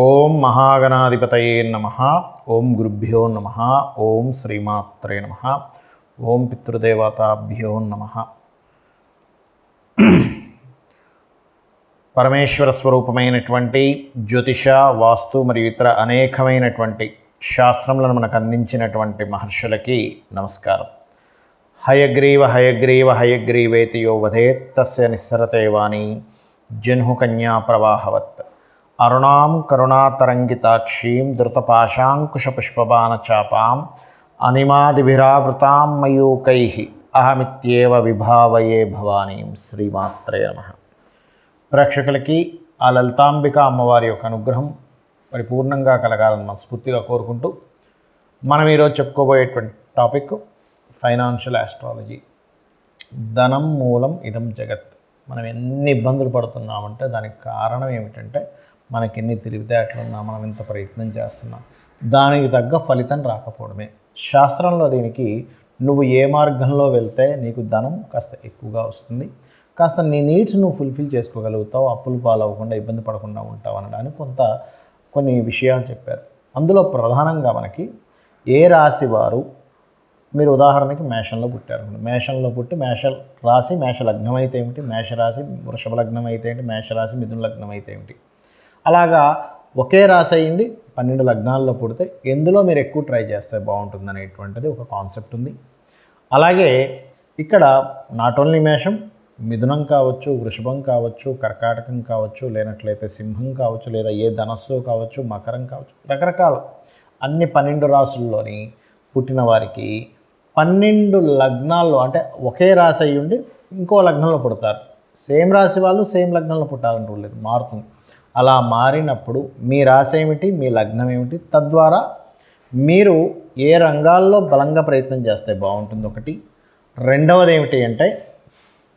ఓం మహాగణాధిపతయే నమః. ఓం గురుభ్యో నమః. ఓం శ్రీమాత్రే నమః. ఓం పితృదేవతాభ్యో నమః. పరమేశ్వర స్వరూపమైనటువంటి జ్యోతిష, వాస్తు మరియు ఇతర అనేకమైనటువంటి శాస్త్రములను మనకు అందించినటువంటి మహర్షులకి నమస్కారం. హయగ్రీవ హయగ్రీవ హయగ్రీవేతి యో వదేత్ తస్య నిస్సరతే వాణి జన్హు కన్యా ప్రవాహవత్. అరుణాం కరుణాతరంగితాక్షీం ధృతపాశాంకుశపుష్పబాణచాపాం అనిమాదిభిరావృతాం మయూకైః అహమిత్యేవ విభావయే భవానీం. శ్రీమాత్రే నమః. ప్రేక్షకులకి ఆ లలితాంబిక అమ్మవారి యొక్క అనుగ్రహం పరిపూర్ణంగా కలగాలని మనస్ఫూర్తిగా కోరుకుంటూ మనం ఈరోజు చెప్పుకోబోయేటువంటి టాపిక్ ఫైనాన్షియల్ ఆస్ట్రాలజీ. ధనం మూలం ఇదం జగత్. మనం ఎన్ని ఇబ్బందులు పడుతున్నామంటే దానికి కారణం ఏమిటంటే మనకి ఎన్ని తెలివితేటలు ఉన్నా, మనం ఎంత ప్రయత్నం చేస్తున్నాం, దానికి తగ్గ ఫలితం రాకపోవడమే. శాస్త్రంలో దీనికి నువ్వు ఏ మార్గంలో వెళ్తే నీకు ధనం కాస్త ఎక్కువగా వస్తుంది, కాస్త నీ నీడ్స్ నువ్వు ఫుల్ఫిల్ చేసుకోగలుగుతావు, అప్పులు పాలవ్వకుండా ఇబ్బంది పడకుండా ఉంటావు అనడానికి కొన్ని విషయాలు చెప్పారు. అందులో ప్రధానంగా మనకి ఏ రాశి వారు, మీరు ఉదాహరణకి మేషంలో పుట్టారు, మేషంలో పుట్టి మేష రాశి మేష లగ్నం అయితే ఏమిటి, మేషరాశి వృషభ లగ్నం అయితే ఏంటి, మేషరాశి మిథున లగ్నం అయితే ఏమిటి, అలాగా ఒకే రాశి అయ్యింది 12 లగ్నాల్లో పుడితే ఎందులో మీరు ఎక్కువ ట్రై చేస్తే బాగుంటుంది అనేటువంటిది ఒక కాన్సెప్ట్ ఉంది. అలాగే ఇక్కడ నాట్ ఓన్లీ మేషం, మిథునం కావచ్చు, వృషభం కావచ్చు, కర్కాటకం కావచ్చు, లేనట్లయితే సింహం కావచ్చు, లేదా ఏ ధనస్సు కావచ్చు, మకరం కావచ్చు, రకరకాల అన్ని 12 రాశుల్లోని పుట్టిన వారికి 12 లగ్నాల్లో, అంటే ఒకే రాశి అయ్యి ఉండి ఇంకో లగ్నంలో పుడతారు. సేమ్ రాశి వాళ్ళు సేమ్ లగ్నంలో పుట్టాలంటూ లేదు, మారుతుంది. అలా మారినప్పుడు మీ రాశి ఏమిటి, మీ లగ్నం ఏమిటి, తద్వారా మీరు ఏ రంగాల్లో బలంగా ప్రయత్నం చేస్తే బాగుంటుంది ఒకటి. రెండవది ఏమిటి అంటే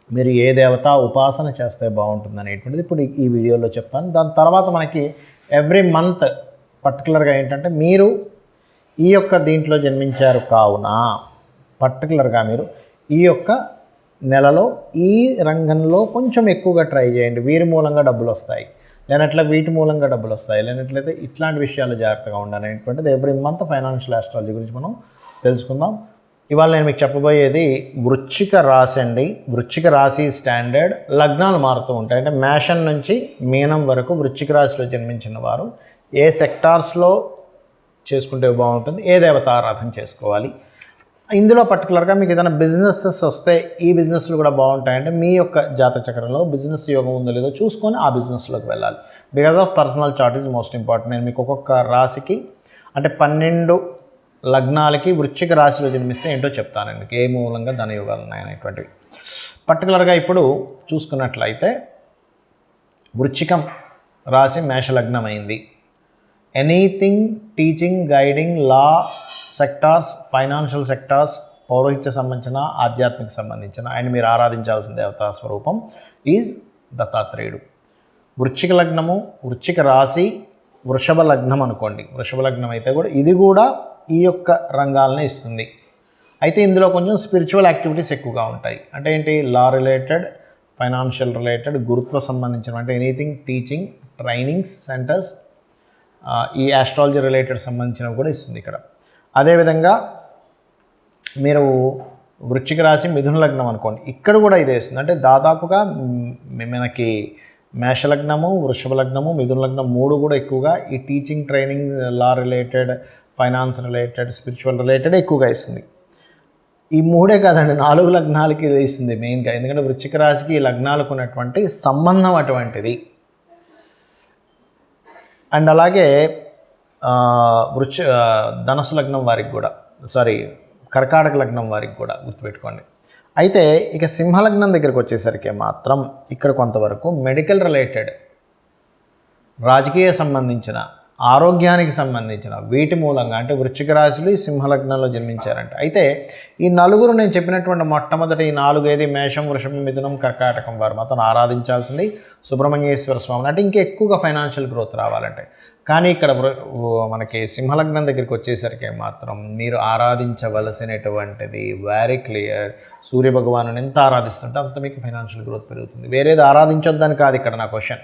మీరు ఏ దేవత ఉపాసన చేస్తే బాగుంటుంది అనేటువంటిది ఇప్పుడు ఈ వీడియోలో చెప్తాను. దాని తర్వాత మనకి ఎవ్రీ మంత్ పర్టికులర్గా ఏంటంటే మీరు ఈ యొక్క దీంట్లో జన్మించారు కావున పర్టికులర్గా మీరు ఈ యొక్క నెలలో ఈ రంగంలో కొంచెం ఎక్కువగా ట్రై చేయండి. వీరి మూలంగా డబ్బులు వస్తాయి, లేనట్లే వీటి మూలంగా డబ్బులు వస్తాయి, లేనట్లయితే ఇట్లాంటి విషయాలు జాగ్రత్తగా ఉండాలనేటువంటిది ఎవ్రీ మంత్ ఫైనాన్షియల్ ఆస్ట్రాలజీ గురించి మనం తెలుసుకుందాం. ఇవాళ నేను మీకు చెప్పబోయేది వృశ్చిక రాశి అండి. వృశ్చిక రాశి స్టాండర్డ్ లగ్నాలు మారుతూ ఉంటాయి. అంటే మేషం నుంచి మీనం వరకు వృశ్చిక రాశిలో జన్మించిన వారు ఏ సెక్టార్స్లో చేసుకుంటే బాగుంటుంది, ఏ దేవత ఆరాధన చేసుకోవాలి, ఇందులో పర్టికులర్గా మీకు ఏదైనా బిజినెసెస్ వస్తే ఈ బిజినెస్లు కూడా బాగుంటాయంటే మీ యొక్క జాతక చక్రంలో బిజినెస్ యోగం ఉందో లేదో చూసుకొని ఆ బిజినెస్లోకి వెళ్ళాలి. Because of personal chart is most important. నేను మీకు ఒక్కొక్క రాశికి అంటే 12 లగ్నాలకి వృశ్చిక రాశిలో జన్మిస్తే ఏంటో చెప్తానండి, ఏ మూలంగా ధనయోగాలు ఉన్నాయనేటువంటివి. పర్టికులర్గా ఇప్పుడు చూసుకున్నట్లయితే వృశ్చికం రాశి మేషలగ్నం అయింది. ఎనీథింగ్ టీచింగ్, గైడింగ్, లా సెక్టార్స్, ఫైనాన్షియల్ సెక్టార్స్, పౌరోహిత్య సంబంధించిన, ఆధ్యాత్మిక సంబంధించిన అండ్ మీరు ఆరాధించాల్సిన దేవతా స్వరూపం ఈజ్ దత్తాత్రేయుడు. వృశ్చిక లగ్నము, వృశ్చిక రాశి, వృషభ లగ్నం అనుకోండి. వృషభ లగ్నం అయితే కూడా ఇది కూడా ఈ యొక్క రంగాలనే ఇస్తుంది. అయితే ఇందులో కొంచెం స్పిరిచువల్ యాక్టివిటీస్ ఎక్కువగా ఉంటాయి. అంటే ఏంటి, లా రిలేటెడ్, ఫైనాన్షియల్ రిలేటెడ్, గురుత్వ సంబంధించిన, అంటే ఎనీథింగ్ టీచింగ్, ట్రైనింగ్స్ సెంటర్స్, ఈ ఆస్ట్రాలజీ రిలేటెడ్ సంబంధించినవి కూడా ఇస్తుంది ఇక్కడ. అదేవిధంగా మీరు వృశ్చిక రాశి మిథున లగ్నం అనుకోండి, ఇక్కడ కూడా ఇదే ఇస్తుంది. అంటే దాదాపుగా మనకి మేషలగ్నము, వృషభ లగ్నము, మిథున లగ్నం 3 కూడా ఎక్కువగా ఈ టీచింగ్, ట్రైనింగ్, లా related, finance related, spiritual related ఎక్కువగా ఇస్తుంది. ఈ 3 కాదండి, 4 లగ్నాలకి ఇది ఇస్తుంది మెయిన్గా. ఎందుకంటే వృశ్చిక రాశికి ఈ లగ్నాలకు ఉన్నటువంటి సంబంధం అటువంటిది. అండ్ అలాగే ధనస్సు లగ్నం వారికి కూడా, కర్కాటక లగ్నం వారికి కూడా గుర్తుపెట్టుకోండి. అయితే ఇక సింహలగ్నం దగ్గరికి వచ్చేసరికి మాత్రం ఇక్కడ కొంతవరకు మెడికల్ రిలేటెడ్, రాజకీయ సంబంధించిన, ఆరోగ్యానికి సంబంధించిన వీటి మూలంగా, అంటే వృశ్చిక రాశిలో ఈ సింహలగ్నంలో జన్మించారంట. అయితే ఈ నలుగురు నేను చెప్పినటువంటి మొట్టమొదటి ఈ 4 ఏది మేషం, వృషభం, మిథునం, కర్కాటకం వారు మాత్రం ఆరాధించాల్సింది సుబ్రహ్మణ్యేశ్వర స్వామిని. అంటే ఇంకా ఎక్కువగా ఫైనాన్షియల్ గ్రోత్ రావాలంటే. కానీ ఇక్కడ మనకి సింహలగ్నం దగ్గరికి వచ్చేసరికి మాత్రం మీరు ఆరాధించవలసినటువంటిది వెరీ క్లియర్. సూర్యభగవాను ఎంత ఆరాధిస్తుంటే అంత మీకు ఫైనాన్షియల్ గ్రోత్ పెరుగుతుంది. వేరేది ఆరాధించొద్దని కాదు ఇక్కడ నా క్వశ్చన్.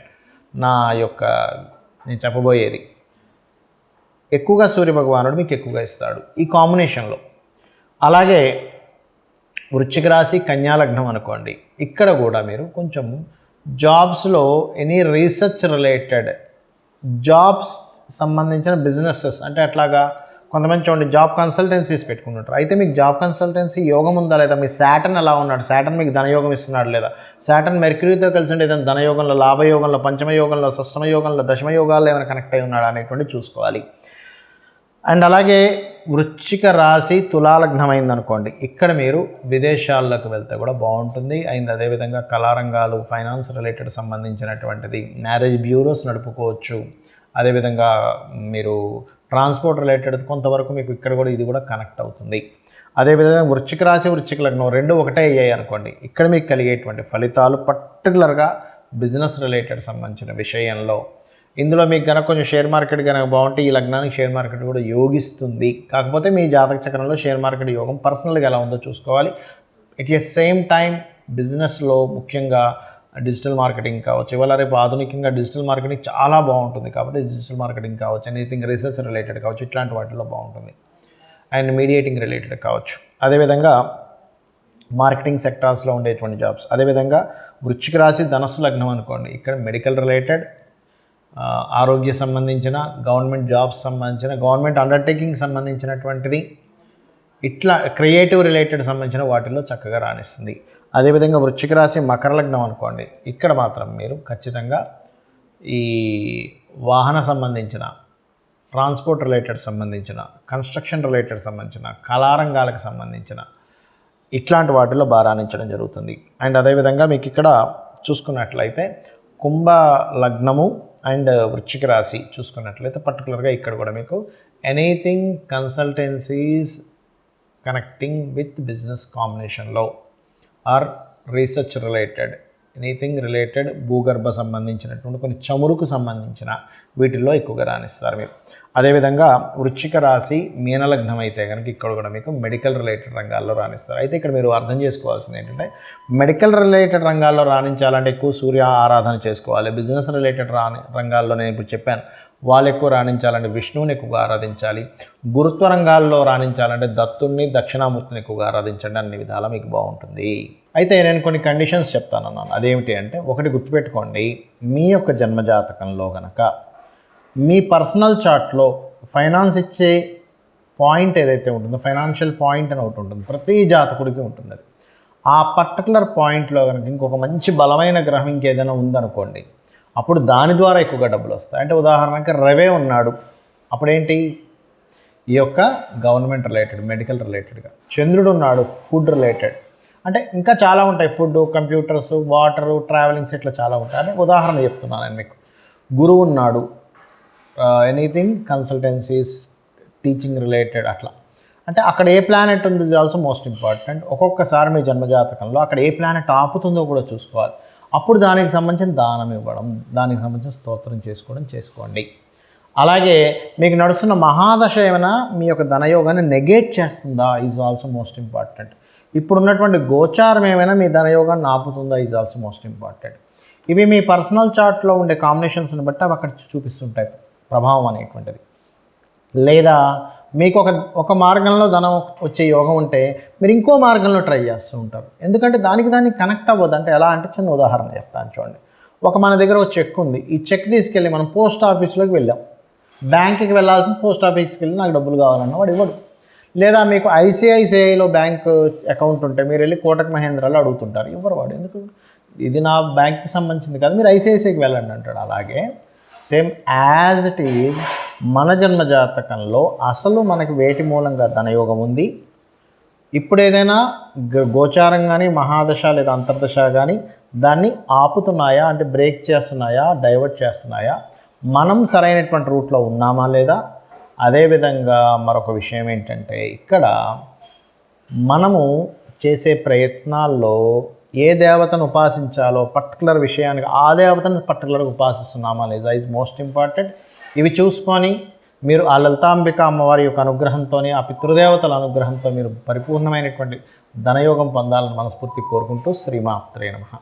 నా యొక్క నేను చెప్పబోయేది. ఎక్కువగా సూర్యభగవానుడు మీకు ఎక్కువగా ఇస్తాడు ఈ కాంబినేషన్లో. అలాగే వృశ్చిక రాశి కన్యా లగ్నం అనుకోండి, ఇక్కడ కూడా మీరు కొంచెం జాబ్స్లో ఎనీ రీసెర్చ్ రిలేటెడ్ జాబ్స్ సంబంధించిన బిజినెసెస్ అంటే అట్లాగా కొంతమంది చూడండి జాబ్ కన్సల్టెన్సీస్ పెట్టుకుంటుంటారు. అయితే మీకు జాబ్ కన్సల్టెన్సీ యోగం ఉందా లేదా, మీ శాటర్న్ ఎలా ఉన్నాడు, శాటర్న్ మీకు ధనయోగం ఇస్తున్నాడు లేదా, శాటర్న్ మెర్క్యూరీతో కలిసి ఉంటే ఏదైనా ధనయోగంలో, లాభయోగంలో, పంచమయోగంలో, షష్టమయోగంలో, దశమయోగాల్లో ఏమైనా కనెక్ట్ అయి ఉన్నాడా అనేటువంటి చూసుకోవాలి. అండ్ అలాగే వృశ్చిక రాశి తులాలగ్నం అయిందనుకోండి, ఇక్కడ మీరు విదేశాల్లోకి వెళ్తే కూడా బాగుంటుంది అయింది. అదేవిధంగా కళారంగాలు, ఫైనాన్స్ రిలేటెడ్ సంబంధించినటువంటిది, మ్యారేజ్ బ్యూరోస్ నడుపుకోవచ్చు. అదేవిధంగా మీరు ట్రాన్స్పోర్ట్ రిలేటెడ్ కొంతవరకు మీకు ఇక్కడ కూడా ఇది కూడా కనెక్ట్ అవుతుంది. అదేవిధంగా వృశ్చిక రాశి వృశ్చిక లగ్నం రెండు ఒకటే అయ్యాయి అనుకోండి, ఇక్కడ మీకు కలిగేటువంటి ఫలితాలు పర్టికులర్గా బిజినెస్ రిలేటెడ్ సంబంధించిన విషయంలో, ఇందులో మీకు కనుక కొంచెం షేర్ మార్కెట్ కనుక బాగుంటే ఈ లగ్నానికి షేర్ మార్కెట్ కూడా యోగిస్తుంది. కాకపోతే మీ జాతక చక్రంలో షేర్ మార్కెట్ యోగం పర్సనల్గా ఎలా ఉందో చూసుకోవాలి. ఇట్ ఈస్ సేమ్ టైం బిజినెస్లో ముఖ్యంగా డిజిటల్ మార్కెటింగ్ కావచ్చు, ఇవాళ రేపు ఆధునికంగా డిజిటల్ మార్కెటింగ్ చాలా బాగుంటుంది కాబట్టి డిజిటల్ మార్కెటింగ్ కావచ్చు, ఎనీథింగ్ రీసెర్చ్ రిలేటెడ్ కావచ్చు, ఇట్లాంటి వాటిల్లో బాగుంటుంది. అండ్ మీడియేటింగ్ రిలేటెడ్ కావచ్చు, అదేవిధంగా మార్కెటింగ్ సెక్టార్స్లో ఉండేటువంటి జాబ్స్. అదేవిధంగా వృశ్చిక రాశి ధనస్సు లగ్నం అనుకోండి, ఇక్కడ మెడికల్ రిలేటెడ్, ఆరోగ్య సంబంధించిన, గవర్నమెంట్ జాబ్స్ సంబంధించిన, గవర్నమెంట్ అండర్టేకింగ్ సంబంధించినటువంటిది, ఇట్లా క్రియేటివ్ రిలేటెడ్ సంబంధించిన వాటిల్లో చక్కగా రాణిస్తుంది. అదేవిధంగా వృశ్చిక రాశి మకర లగ్నం అనుకోండి, ఇక్కడ మాత్రం మీరు ఖచ్చితంగా ఈ వాహన సంబంధించిన, ట్రాన్స్పోర్ట్ రిలేటెడ్ సంబంధించిన, కన్స్ట్రక్షన్ రిలేటెడ్ సంబంధించిన, కళారంగాలకు సంబంధించిన ఇట్లాంటి వాటిల్లో బాగా రాణించడం జరుగుతుంది. అండ్ అదేవిధంగా మీకు ఇక్కడ చూసుకున్నట్లయితే కుంభ లగ్నము అండ్ వృశ్చిక రాశి చూసుకున్నట్లయితే పర్టికులర్గా ఇక్కడ కూడా మీకు anything consultancies connecting with business కాంబినేషన్లో or research related, anything related భూగర్భ సంబంధించినటువంటి కొన్ని చమురుకు సంబంధించిన వీటిల్లో ఎక్కువగా రాణిస్తారు మీరు. అదేవిధంగా వృశ్చిక రాశి మీనలగ్నం అయితే కనుక ఇక్కడ కూడా మీకు మెడికల్ రిలేటెడ్ రంగాల్లో రాణిస్తారు. అయితే ఇక్కడ మీరు అర్థం చేసుకోవాల్సింది ఏంటంటే మెడికల్ రిలేటెడ్ రంగాల్లో రాణించాలంటే ఎక్కువ సూర్య ఆరాధన చేసుకోవాలి. బిజినెస్ రిలేటెడ్ రంగాల్లో నేను ఇప్పుడు చెప్పాను వాళ్ళు ఎక్కువ రాణించాలంటే విష్ణువుని ఎక్కువగా ఆరాధించాలి. గురుత్వ రంగాల్లో రాణించాలంటే దత్తుణ్ణి, దక్షిణామూర్తిని ఎక్కువగా ఆరాధించండి. అన్ని విధాలా మీకు బాగుంటుంది. అయితే నేను కొన్ని కండిషన్స్ చెప్తానన్నాను. అదేమిటి అంటే, ఒకటి గుర్తుపెట్టుకోండి, మీ యొక్క జన్మజాతకంలో కనుక మీ పర్సనల్ చార్ట్లో ఫైనాన్స్ ఇచ్చే పాయింట్ ఏదైతే ఉంటుందో, ఫైనాన్షియల్ పాయింట్ అని ఒకటి ఉంటుంది, ప్రతి జాతకుడికి ఉంటుంది. అది ఆ పర్టికులర్ పాయింట్లో కనుక ఇంకొక మంచి బలమైన గ్రహం ఇంకేదైనా ఉందనుకోండి, అప్పుడు దాని ద్వారా ఎక్కువగా డబ్బులు వస్తాయి. అంటే ఉదాహరణకి రవే ఉన్నాడు, అప్పుడేంటి ఈ యొక్క గవర్నమెంట్ రిలేటెడ్, మెడికల్ రిలేటెడ్గా. చంద్రుడు ఉన్నాడు, ఫుడ్ రిలేటెడ్, అంటే ఇంకా చాలా ఉంటాయి, ఫుడ్, కంప్యూటర్స్, వాటరు, ట్రావెలింగ్స్, ఇట్లా చాలా ఉంటాయి. అంటే ఉదాహరణ చెప్తున్నాను నేను మీకు. గురువు ఉన్నాడు, ఎనీథింగ్ కన్సల్టెన్సీస్, టీచింగ్ రిలేటెడ్, అట్లా. అంటే అక్కడ ఏ ప్లానెట్ ఉంది ఇది ఆల్సో మోస్ట్ ఇంపార్టెంట్. ఒక్కొక్కసారి మీ జన్మజాతకంలో అక్కడ ఏ ప్లానెట్ ఆపుతుందో కూడా చూసుకోవాలి. అప్పుడు దానికి సంబంధించిన దానం ఇవ్వడం, దానికి సంబంధించిన స్తోత్రం చేసుకోండి. అలాగే మీకు నడుస్తున్న మహాదశ ఏమైనా మీ యొక్క ధనయోగాన్ని నెగేట్ చేస్తుందా ఈజ్ ఆల్సో మోస్ట్ ఇంపార్టెంట్. ఇప్పుడున్నటువంటి గోచారం ఏమైనా మీ ధనయోగాన్ని ఆపుతుందా ఈజ్ ఆల్సో మోస్ట్ ఇంపార్టెంట్. ఇవి మీ పర్సనల్ చార్ట్లో ఉండే కాంబినేషన్స్ని బట్టి అవి అక్కడ చూపిస్తుంటాయి ప్రభావం అనేటువంటిది. లేదా మీకు ఒక మార్గంలో ధనం వచ్చే యోగం ఉంటే మీరు ఇంకో మార్గంలో ట్రై చేస్తూ ఉంటారు. ఎందుకంటే దానికి కనెక్ట్ అవ్వదు. అంటే ఎలా అంటే చిన్న ఉదాహరణ చెప్తాను చూడండి. మన దగ్గర ఒక చెక్ ఉంది, ఈ చెక్ తీసుకెళ్ళి మనం పోస్ట్ ఆఫీస్లోకి వెళ్ళాం, బ్యాంక్కి వెళ్ళాల్సిన పోస్ట్ ఆఫీస్కి వెళ్ళి నాకు డబ్బులు కావాలన్నా వాడు ఇవ్వడు. లేదా మీకు ఐసిఐసిఐలో బ్యాంక్ అకౌంట్ ఉంటే మీరు వెళ్ళి కోటక్ మహేంద్రాలో అడుగుతుంటారు, ఇవ్వరు వాడు. ఎందుకు, ఇది నా బ్యాంక్కి సంబంధించింది కాదు, మీరు ఐసిఐసిఐకి వెళ్ళండి అంటాడు. అలాగే సేమ్ యాజ్ ఇట్ ఈజ్ మన జన్మ జాతకంలో అసలు మనకి వేటి మూలంగా ధనయోగం ఉంది. ఇప్పుడు ఏదైనా గోచారం కానీ, మహాదశ లేదా అంతర్దశ కానీ దాన్ని ఆపుతున్నాయా, అంటే బ్రేక్ చేస్తున్నాయా, డైవర్ట్ చేస్తున్నాయా, మనం సరైనటువంటి రూట్లో ఉన్నామా లేదా. అదేవిధంగా మరొక విషయం ఏంటంటే, ఇక్కడ మనము చేసే ప్రయత్నాల్లో ఏ దేవతను ఉపాసించాలో పర్టికులర్ విషయానికి ఆ దేవతను పర్టికులర్గా ఉపాసిస్తున్నామా లేదా ఈజ్ మోస్ట్ ఇంపార్టెంట్. ఇవి చూసుకొని మీరు ఆ లలితాంబిక అమ్మవారి యొక్క అనుగ్రహంతో, ఆ పితృదేవతల అనుగ్రహంతో మీరు పరిపూర్ణమైనటువంటి ధనయోగం పొందాలని మనస్ఫూర్తి కోరుకుంటూ శ్రీమాత్రే నమః.